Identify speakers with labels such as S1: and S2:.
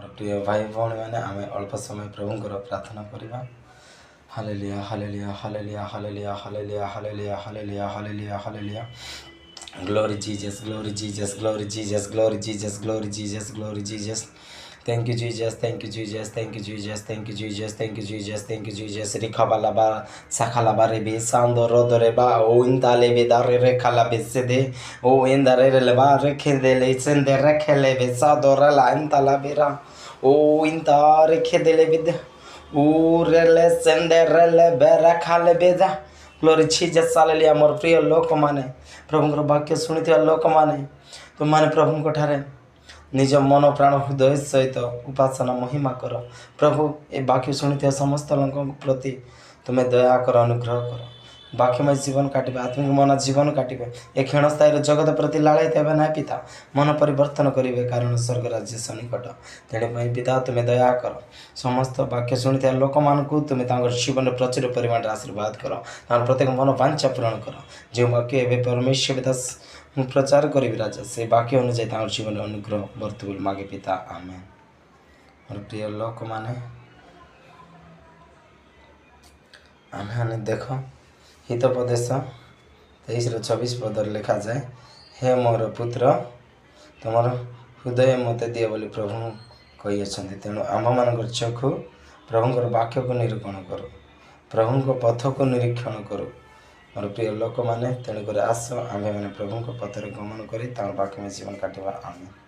S1: ମୋର ପ୍ରିୟ ଭାଇ ଭଉଣୀମାନେ ଆମେ ଅଳ୍ପ ସମୟ ପ୍ରଭୁଙ୍କର ପ୍ରାର୍ଥନା କରିବା। Hallelujah hallelujah hallelujah hallelujah hallelujah hallelujah hallelujah hallelujah hallelujah. Glory Jesus, glory Jesus, glory Jesus, glory Jesus, glory Jesus, glory Jesus. Thank you Jesus, thank you Jesus, thank you Jesus, thank you Jesus, thank you Jesus, thank you Jesus. Rikabalaba sakalaba rebe sando rodoreba o indale vedare rekala besede o indare releva rekhedele sende rekhele besadora la indala vera o indare khedele vid o rele sende rele bera khale beda. Glory Jesus, hallelujah. मोर प्रिय लोक माने प्रभुଙ୍କର ବାକ୍ୟ ଶୁଣିଥିବା ଲୋକମାନେ ତୁମମାନେ ପ୍ରଭୁଙ୍କ ଠାରେ ନିଜ ମନ ପ୍ରାଣ ହୃଦୟ ସହିତ ଉପାସନା ମହିମା କର। ପ୍ରଭୁ ଏ ବାକ୍ୟ ଶୁଣିଥିବା ସମସ୍ତ ଲୋକଙ୍କ ପ୍ରତି ତୁମେ ଦୟା କର, ଅନୁଗ୍ରହ କର। ବାକ୍ୟମୟ ଜୀବନ କାଟିବେ, ଆତ୍ମିକ ମନ ଜୀବନ କାଟିବେ। ଏ କ୍ଷଣସ୍ଥାୟୀର ଜଗତ ପ୍ରତି ଲାଳିତ ହେବେ ନାହିଁ ପିତା, ମନ ପରିବର୍ତ୍ତନ କରିବେ, କାରଣ ସ୍ୱର୍ଗ ରାଜ୍ୟ ସନ୍ନିକଟ। ତେଣୁପାଇଁ ପିତା ତୁମେ ଦୟା କର। ସମସ୍ତ ବାକ୍ୟ ଶୁଣିଥିବା ଲୋକମାନଙ୍କୁ ତୁମେ ତାଙ୍କର ଜୀବନରେ ପ୍ରଚୁର ପରିମାଣରେ ଆଶୀର୍ବାଦ କର। ତାଙ୍କର ପ୍ରତ୍ୟେକ ମନ ବାଞ୍ଛା ପୂରଣ କର। ଯେଉଁ ବାକ୍ୟ ଏବେ ପରମେଶ୍ୱର ପିତା ମୁଁ ପ୍ରଚାର କରିବି ରାଜା, ସେ ବାକ୍ୟ ଅନୁଯାୟୀ ତାଙ୍କର ଜୀବନରେ ଅନୁଗ୍ରହ ବର୍ତ୍ତ ବୋଲି ମାଗେ ପିତା, ଆମେନ୍। ମୋର ପ୍ରିୟ ଲୋକମାନେ ଆମେମାନେ ଦେଖ ହିତୋପଦେଶ 23:24 ପଦରେ ଲେଖାଯାଏ, ହେ ମୋର ପୁତ୍ର ତୁମର ହୃଦୟ ମୋତେ ଦିଅ ବୋଲି ପ୍ରଭୁ କହିଅଛନ୍ତି। ତେଣୁ ଆମ୍ଭମାନଙ୍କର ଚକ୍ଷୁ ପ୍ରଭୁଙ୍କର ବାକ୍ୟକୁ ନିରୂପଣ କରୁ, ପ୍ରଭୁଙ୍କ ପଥକୁ ନିରୀକ୍ଷଣ କରୁ। ମୋର ପ୍ରିୟ ଲୋକମାନେ ତେଣୁକରି ଆସ ଆମ୍ଭେମାନେ ପ୍ରଭୁଙ୍କ ପଥରେ ଗମନ କରି ତାଙ୍କ ବାକ୍ୟମୟ ଜୀବନ କାଟିବା। ଆମେନ୍।